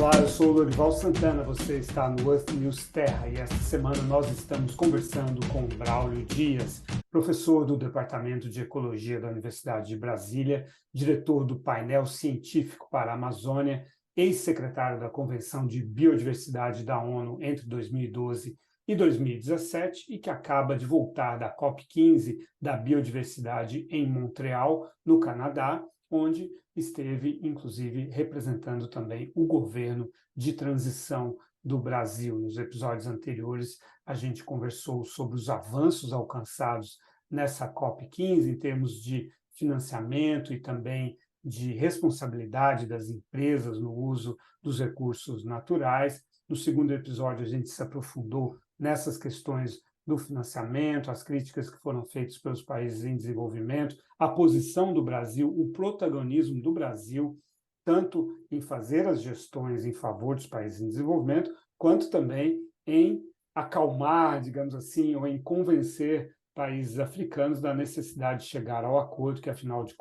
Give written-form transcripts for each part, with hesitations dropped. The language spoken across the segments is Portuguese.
Olá, eu sou o Lorival Santana, você está no Earth News Terra e esta semana nós estamos conversando com Braulio Dias, professor do Departamento de Ecologia da Universidade de Brasília, diretor do painel científico para a Amazônia, ex-secretário da Convenção de Biodiversidade da ONU entre 2012 e 2017 e que acaba de voltar da COP15 da Biodiversidade em Montreal, no Canadá, onde esteve, inclusive, representando também o governo de transição do Brasil. Nos episódios anteriores, a gente conversou sobre os avanços alcançados nessa COP15 em termos de financiamento e também de responsabilidade das empresas no uso dos recursos naturais. No segundo episódio, a gente se aprofundou nessas questões do financiamento, as críticas que foram feitas pelos países em desenvolvimento, a posição do Brasil, o protagonismo do Brasil, tanto em fazer as gestões em favor dos países em desenvolvimento, quanto também em acalmar, digamos assim, ou em convencer países africanos da necessidade de chegar ao acordo, que, afinal de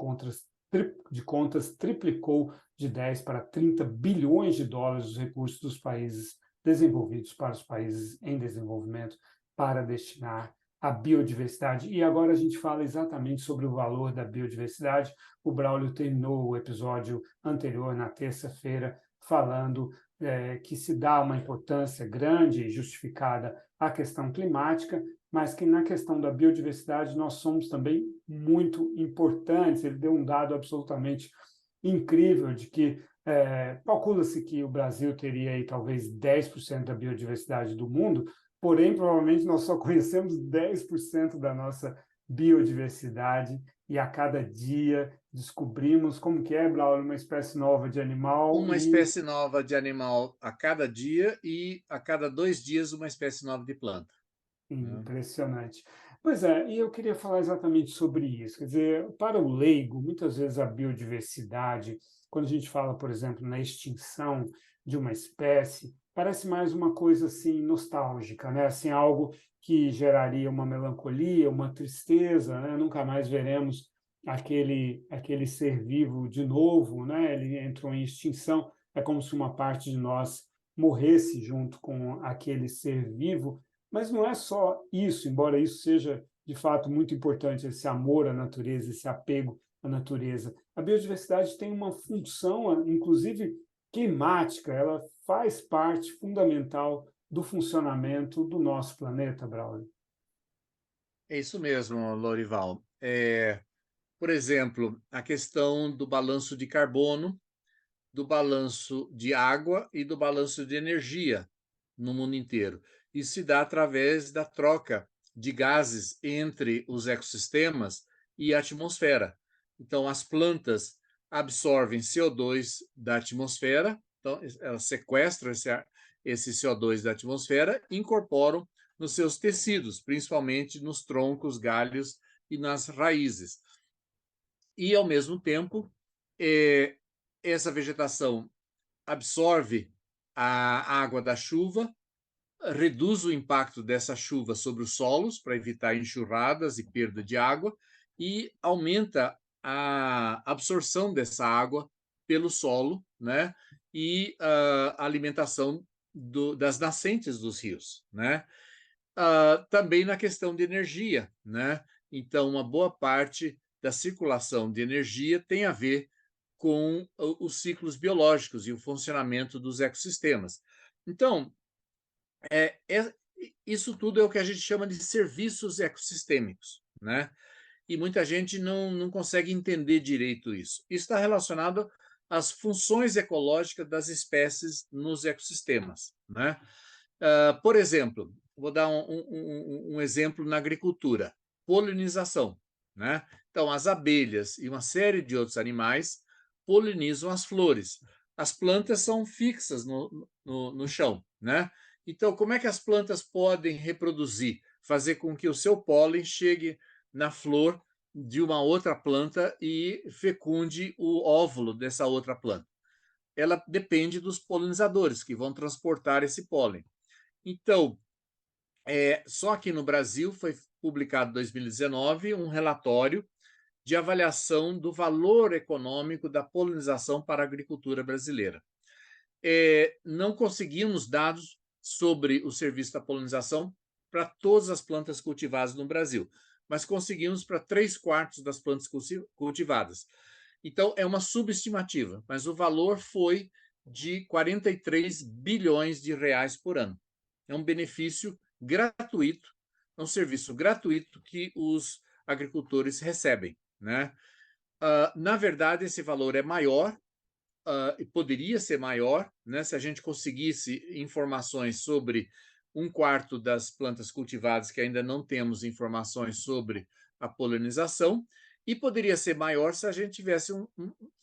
contas triplicou de 10 para 30 bilhões de dólares os recursos dos países desenvolvidos para os países em desenvolvimento, para destinar à biodiversidade. E agora a gente fala exatamente sobre o valor da biodiversidade. O Braulio terminou o episódio anterior, na terça-feira, falando que se dá uma importância grande e justificada à questão climática, mas que na questão da biodiversidade nós somos também muito importantes. Ele deu um dado absolutamente incrível de que calcula-se que o Brasil teria aí talvez 10% da biodiversidade do mundo, porém, provavelmente nós só conhecemos 10% da nossa biodiversidade e a cada dia descobrimos como que é, Braulio, uma espécie nova de animal Uma e espécie nova de animal a cada dia e a cada 2 dias uma espécie nova de planta, né? impressionante. Pois é, e eu queria falar exatamente sobre isso. Quer dizer, para o leigo, muitas vezes a biodiversidade, quando a gente fala, por exemplo, na extinção de uma espécie, parece mais uma coisa assim nostálgica, né? Assim, algo que geraria uma melancolia, uma tristeza, né? Nunca mais veremos aquele ser vivo de novo, né? Ele entrou em extinção, é como se uma parte de nós morresse junto com aquele ser vivo, mas não é só isso, embora isso seja de fato muito importante, esse amor à natureza, esse apego à natureza. A biodiversidade tem uma função, inclusive climática, ela faz parte fundamental do funcionamento do nosso planeta, Braulio. É isso mesmo, Lorival. Por exemplo, a questão do balanço de carbono, do balanço de água e do balanço de energia no mundo inteiro. Isso se dá através da troca de gases entre os ecossistemas e a atmosfera. Então, as plantas absorvem CO2 da atmosfera, então elas sequestram esse CO2 da atmosfera e incorporam nos seus tecidos, principalmente nos troncos, galhos e nas raízes. E, ao mesmo tempo, essa vegetação absorve a água da chuva, reduz o impacto dessa chuva sobre os solos para evitar enxurradas e perda de água e aumenta a absorção dessa água pelo solo, né? E a alimentação das nascentes dos rios, né? Também na questão de energia, né? Então, uma boa parte da circulação de energia tem a ver com os ciclos biológicos e o funcionamento dos ecossistemas. Então, é, é, isso tudo é o que a gente chama de serviços ecossistêmicos, né? E muita gente não consegue entender direito isso. Isso está relacionado às funções ecológicas das espécies nos ecossistemas, né? Por exemplo, vou dar um exemplo na agricultura: polinização, né? Então, as abelhas e uma série de outros animais polinizam as flores. As plantas são fixas no chão, né? Então, como é que as plantas podem reproduzir, fazer com que o seu pólen chegue na flor de uma outra planta e fecunde o óvulo dessa outra planta? Ela depende dos polinizadores que vão transportar esse pólen. Então, só aqui no Brasil foi publicado em 2019 um relatório de avaliação do valor econômico da polinização para a agricultura brasileira. não conseguimos dados sobre o serviço da polinização para todas as plantas cultivadas no Brasil, mas conseguimos para 3/4 das plantas cultivadas. Então, é uma subestimativa, mas o valor foi de 43 bilhões de reais por ano. É um benefício gratuito, é um serviço gratuito que os agricultores recebem, né? Na verdade, esse valor é maior, e poderia ser maior, né, se a gente conseguisse informações sobre 1/4 das plantas cultivadas que ainda não temos informações sobre a polinização, e poderia ser maior se a gente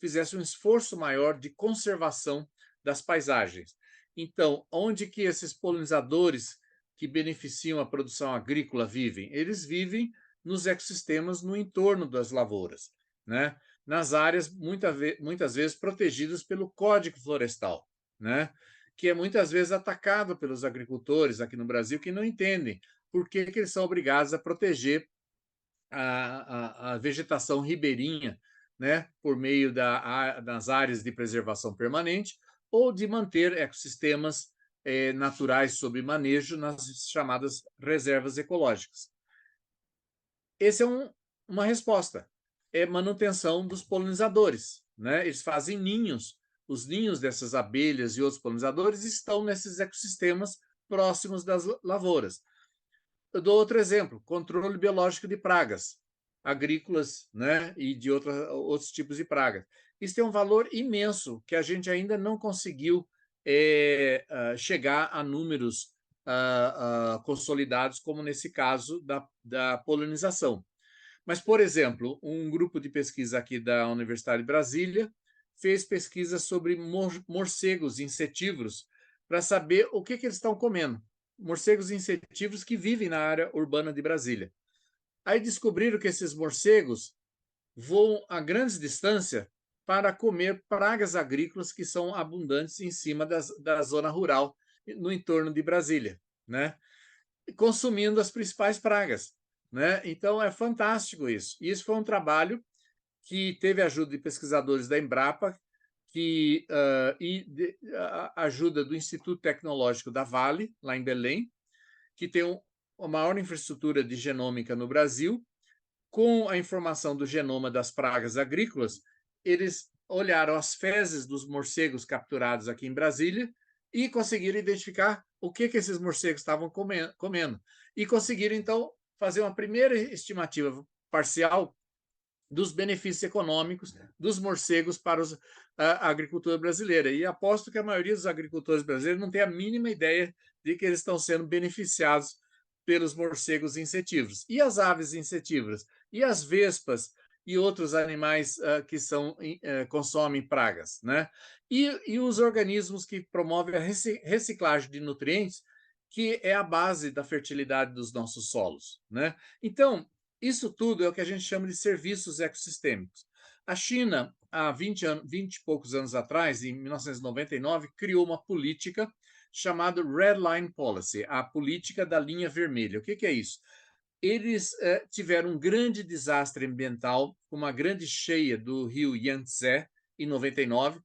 fizesse um esforço maior de conservação das paisagens. Então, onde que esses polinizadores que beneficiam a produção agrícola vivem? Eles vivem nos ecossistemas no entorno das lavouras, né? Nas áreas muitas vezes protegidas pelo Código Florestal, né? Que é muitas vezes atacado pelos agricultores aqui no Brasil que não entendem por que eles são obrigados a proteger a vegetação ribeirinha, né? Por meio das áreas de preservação permanente ou de manter ecossistemas naturais sob manejo nas chamadas reservas ecológicas. Essa é uma resposta. É manutenção dos polinizadores, né? Eles fazem ninhos. Os ninhos dessas abelhas e outros polinizadores estão nesses ecossistemas próximos das lavouras. Eu dou outro exemplo: controle biológico de pragas agrícolas, né? E de outros tipos de pragas. Isso tem um valor imenso que a gente ainda não conseguiu chegar a números consolidados, como nesse caso da polinização. Mas, por exemplo, um grupo de pesquisa aqui da Universidade de Brasília fez pesquisa sobre morcegos insetívoros para saber o que eles estão comendo. Morcegos insetívoros que vivem na área urbana de Brasília. Aí descobriram que esses morcegos voam a grandes distâncias para comer pragas agrícolas que são abundantes em cima da zona rural, no entorno de Brasília, né? Consumindo as principais pragas, né? Então é fantástico isso. E isso foi um trabalho que teve ajuda de pesquisadores da Embrapa e a ajuda do Instituto Tecnológico da Vale, lá em Belém, que tem a maior infraestrutura de genômica no Brasil. Com a informação do genoma das pragas agrícolas, eles olharam as fezes dos morcegos capturados aqui em Brasília e conseguiram identificar o que esses morcegos estavam comendo. E conseguiram, então, fazer uma primeira estimativa parcial dos benefícios econômicos dos morcegos para a agricultura brasileira. E aposto que a maioria dos agricultores brasileiros não tem a mínima ideia de que eles estão sendo beneficiados pelos morcegos insetívoros. E as aves insetívoras? E as vespas? E outros animais que consomem pragas, né? E os organismos que promovem a reciclagem de nutrientes, que é a base da fertilidade dos nossos solos, né? Então, isso tudo é o que a gente chama de serviços ecossistêmicos. A China, há 20 e poucos anos atrás, em 1999, criou uma política chamada Red Line Policy, a política da linha vermelha. O que é isso? Eles tiveram um grande desastre ambiental, uma grande cheia do rio Yangtze, em 99,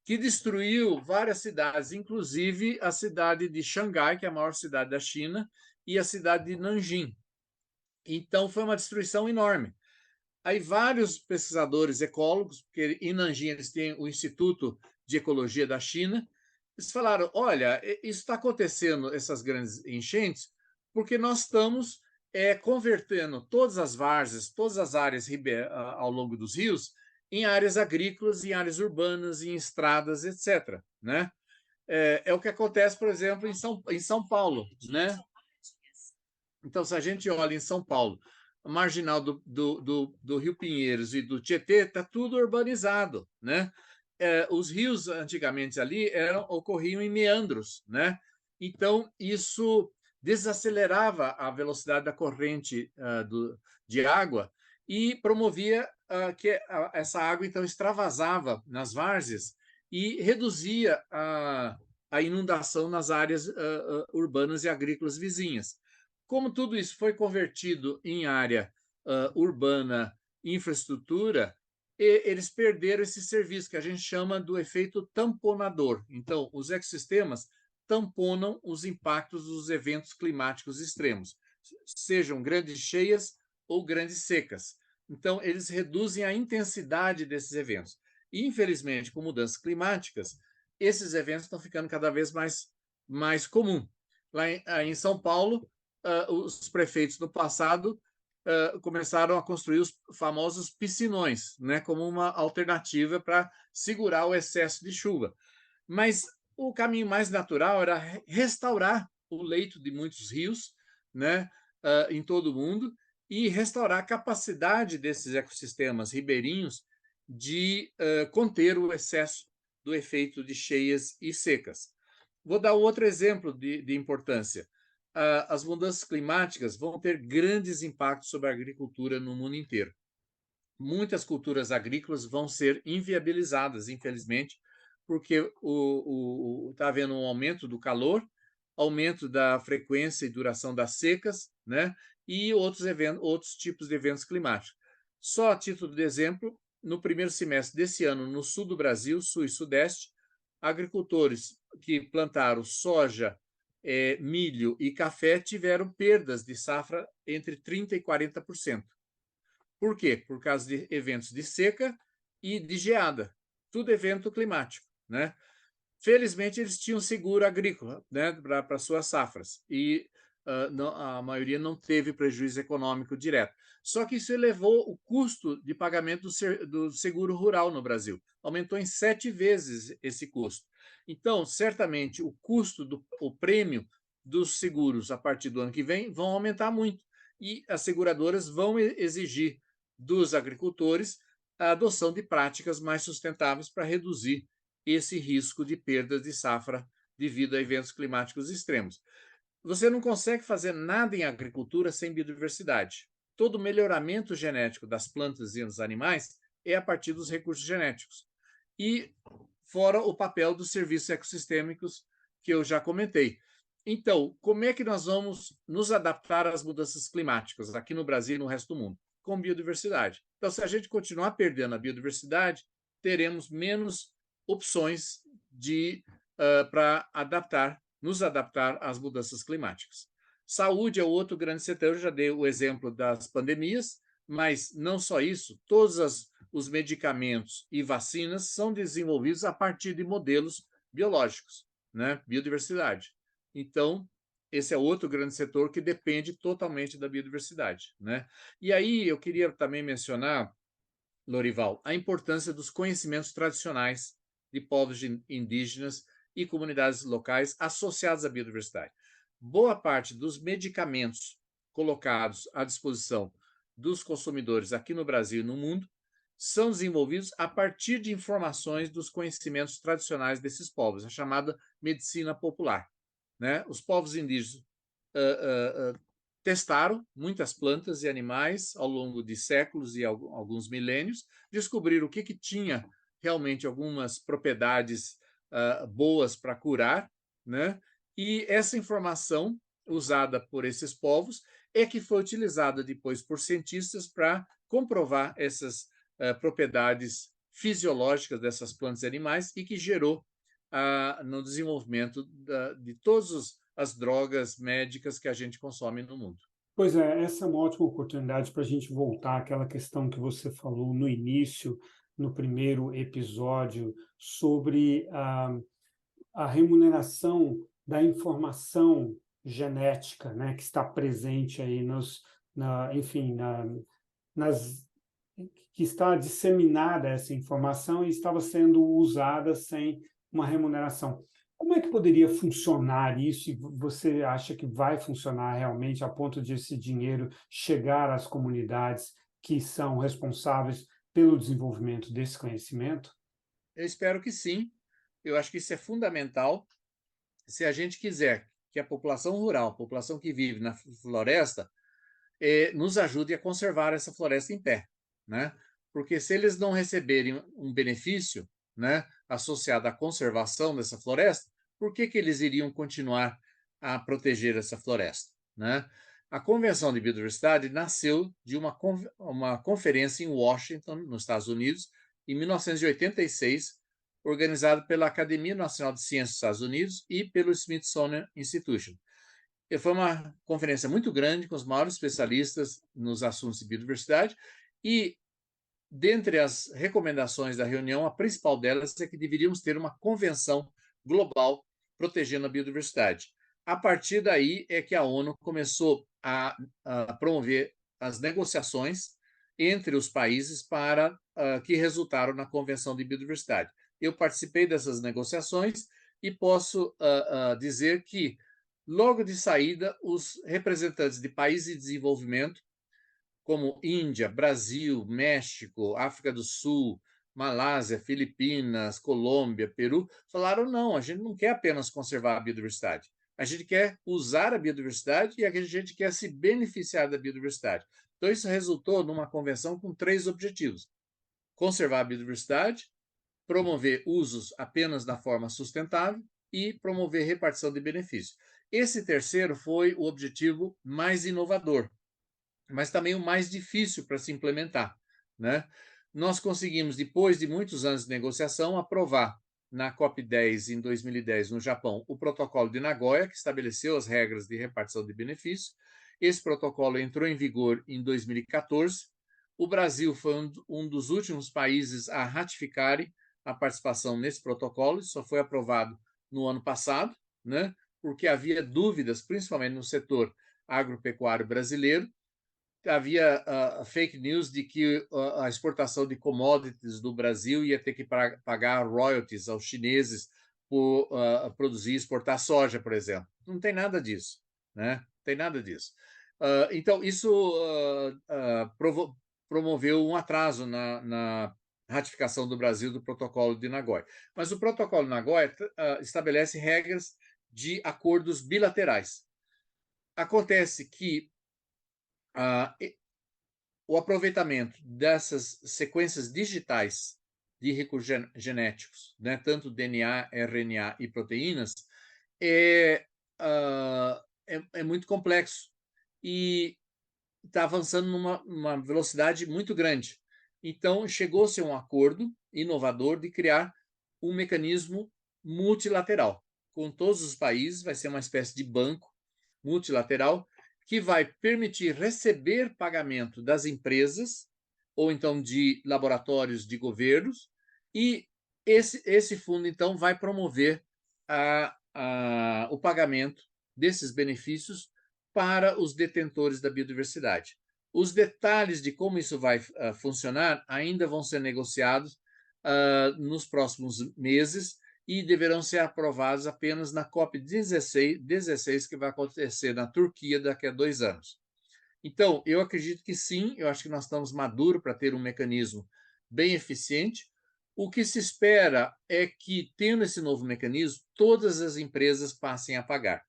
que destruiu várias cidades, inclusive a cidade de Xangai, que é a maior cidade da China, e a cidade de Nanjing. Então, foi uma destruição enorme. Aí, vários pesquisadores ecólogos, porque em Nanjing eles têm o Instituto de Ecologia da China, eles falaram: olha, isso está acontecendo, essas grandes enchentes, porque nós estamos convertendo todas as várzeas, todas as áreas ao longo dos rios, em áreas agrícolas, em áreas urbanas, em estradas, etc. Né? É o que acontece, por exemplo, em São Paulo. Né? Então, se a gente olha em São Paulo, a marginal do Rio Pinheiros e do Tietê, está tudo urbanizado, né? Os rios, antigamente, ali ocorriam em meandros, né? Então, isso desacelerava a velocidade da corrente de água e promovia que essa água, então, extravasava nas várzeas e reduzia a inundação nas áreas urbanas e agrícolas vizinhas. Como tudo isso foi convertido em área urbana, infraestrutura, eles perderam esse serviço que a gente chama do efeito tamponador. Então, os ecossistemas tamponam os impactos dos eventos climáticos extremos, sejam grandes cheias ou grandes secas. Então, eles reduzem a intensidade desses eventos. E, infelizmente, com mudanças climáticas, esses eventos estão ficando cada vez mais comum. Lá em São Paulo, os prefeitos no passado começaram a construir os famosos piscinões, né, como uma alternativa para segurar o excesso de chuva. Mas o caminho mais natural era restaurar o leito de muitos rios, né, em todo o mundo, e restaurar a capacidade desses ecossistemas ribeirinhos de conter o excesso do efeito de cheias e secas. Vou dar outro exemplo de importância. As mudanças climáticas vão ter grandes impactos sobre a agricultura no mundo inteiro. Muitas culturas agrícolas vão ser inviabilizadas, infelizmente, porque está havendo um aumento do calor, aumento da frequência e duração das secas, né? E outros tipos de eventos climáticos. Só a título de exemplo, no primeiro semestre desse ano, no sul do Brasil, sul e sudeste, agricultores que plantaram soja, milho e café tiveram perdas de safra entre 30% e 40%. Por quê? Por causa de eventos de seca e de geada. Tudo evento climático, né? Felizmente, eles tinham seguro agrícola, né, para suas safras, e a maioria não teve prejuízo econômico direto. Só que isso elevou o custo de pagamento do seguro rural no Brasil. Aumentou em 7 vezes esse custo. Então, certamente, o prêmio dos seguros a partir do ano que vem vão aumentar muito. E as seguradoras vão exigir dos agricultores a adoção de práticas mais sustentáveis para reduzir esse risco de perdas de safra devido a eventos climáticos extremos. Você não consegue fazer nada em agricultura sem biodiversidade. Todo melhoramento genético das plantas e dos animais é a partir dos recursos genéticos. E fora o papel dos serviços ecossistêmicos que eu já comentei. Então, como é que nós vamos nos adaptar às mudanças climáticas aqui no Brasil e no resto do mundo? Com biodiversidade. Então, se a gente continuar perdendo a biodiversidade, teremos menos opções para nos adaptar às mudanças climáticas. Saúde é outro grande setor, eu já dei o exemplo das pandemias, mas não só isso, todos os medicamentos e vacinas são desenvolvidos a partir de modelos biológicos, né? Biodiversidade. Então, esse é outro grande setor que depende totalmente da biodiversidade, né? E aí eu queria também mencionar, Lorival, a importância dos conhecimentos tradicionais de povos indígenas e comunidades locais associados à biodiversidade. Boa parte dos medicamentos colocados à disposição dos consumidores aqui no Brasil e no mundo são desenvolvidos a partir de informações dos conhecimentos tradicionais desses povos, a chamada medicina popular, né? Os povos indígenas testaram muitas plantas e animais ao longo de séculos e alguns milênios, descobriram o que tinha realmente algumas propriedades boas para curar, né? E essa informação usada por esses povos é que foi utilizada depois por cientistas para comprovar essas propriedades fisiológicas dessas plantas e animais e que gerou no desenvolvimento de todas as drogas médicas que a gente consome no mundo. Pois é, essa é uma ótima oportunidade para a gente voltar àquela questão que você falou no início, no primeiro episódio, sobre a remuneração da informação genética, né, que está presente aí enfim, que está disseminada essa informação e estava sendo usada sem uma remuneração. Como é que poderia funcionar isso e você acha que vai funcionar realmente a ponto de esse dinheiro chegar às comunidades que são responsáveis pelo desenvolvimento desse conhecimento? Eu espero que sim. Eu acho que isso é fundamental. Se a gente quiser que a população rural, a população que vive na floresta, nos ajude a conservar essa floresta em pé, né? Porque se eles não receberem um benefício, né, associado à conservação dessa floresta, por que eles iriam continuar a proteger essa floresta, né? A Convenção de Biodiversidade nasceu de uma conferência em Washington, nos Estados Unidos, em 1986, organizada pela Academia Nacional de Ciências dos Estados Unidos e pelo Smithsonian Institution. E foi uma conferência muito grande, com os maiores especialistas nos assuntos de biodiversidade, e dentre as recomendações da reunião, a principal delas é que deveríamos ter uma convenção global protegendo a biodiversidade. A partir daí é que a ONU começou a promover as negociações entre os países que resultaram na Convenção de Biodiversidade. Eu participei dessas negociações e posso dizer que, logo de saída, os representantes de países em desenvolvimento, como Índia, Brasil, México, África do Sul, Malásia, Filipinas, Colômbia, Peru, falaram: não, a gente não quer apenas conservar a biodiversidade, a gente quer usar a biodiversidade e a gente quer se beneficiar da biodiversidade. Então, isso resultou numa convenção com 3 objetivos: conservar a biodiversidade, promover usos apenas da forma sustentável e promover repartição de benefícios. Esse terceiro foi o objetivo mais inovador, mas também o mais difícil para se implementar, né? Nós conseguimos, depois de muitos anos de negociação, aprovar na COP10 em 2010 no Japão o Protocolo de Nagoya, que estabeleceu as regras de repartição de benefícios. Esse protocolo entrou em vigor em 2014. O Brasil foi um dos últimos países a ratificarem a participação nesse protocolo. Isso só foi aprovado no ano passado, né? Porque havia dúvidas, principalmente no setor agropecuário brasileiro. Havia fake news de que a exportação de commodities do Brasil ia ter que pagar royalties aos chineses por produzir e exportar soja, por exemplo. Não tem nada disso, né? Não tem nada disso. Então, isso promoveu um atraso na ratificação do Brasil do Protocolo de Nagoya. Mas o Protocolo de Nagoya estabelece regras de acordos bilaterais. Acontece que o aproveitamento dessas sequências digitais de recursos genéticos, né, tanto DNA, RNA e proteínas, é muito complexo e está avançando numa velocidade muito grande. Então, chegou-se a um acordo inovador de criar um mecanismo multilateral. Com todos os países, vai ser uma espécie de banco multilateral que vai permitir receber pagamento das empresas ou então de laboratórios de governos, e esse fundo, então, vai promover o pagamento desses benefícios para os detentores da biodiversidade. Os detalhes de como isso vai funcionar ainda vão ser negociados nos próximos meses e deverão ser aprovados apenas na COP16, que vai acontecer na Turquia daqui a 2 anos. Então, eu acredito que sim, eu acho que nós estamos maduros para ter um mecanismo bem eficiente. O que se espera é que, tendo esse novo mecanismo, todas as empresas passem a pagar.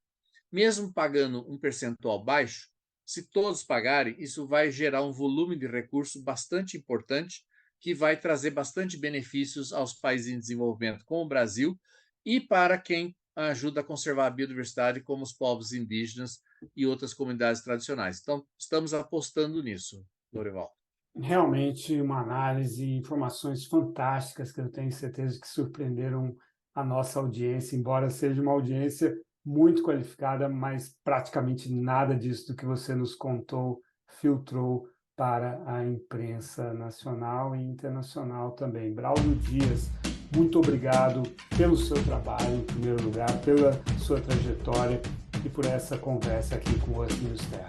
Mesmo pagando um percentual baixo, se todos pagarem, isso vai gerar um volume de recurso bastante importante, que vai trazer bastante benefícios aos países em desenvolvimento, como o Brasil, e para quem ajuda a conservar a biodiversidade, como os povos indígenas e outras comunidades tradicionais. Então, estamos apostando nisso, Lorival. Realmente uma análise e informações fantásticas que eu tenho certeza que surpreenderam a nossa audiência, embora seja uma audiência muito qualificada, mas praticamente nada disso do que você nos contou filtrou para a imprensa nacional e internacional também. Braulio Dias, muito obrigado pelo seu trabalho, em primeiro lugar, pela sua trajetória e por essa conversa aqui com o Earth News Terra.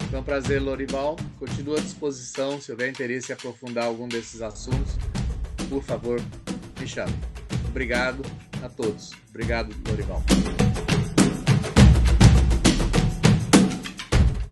Foi um prazer, Lorival. Continuo à disposição. Se houver interesse em aprofundar algum desses assuntos, por favor, me chame. Obrigado a todos. Obrigado, Lorival.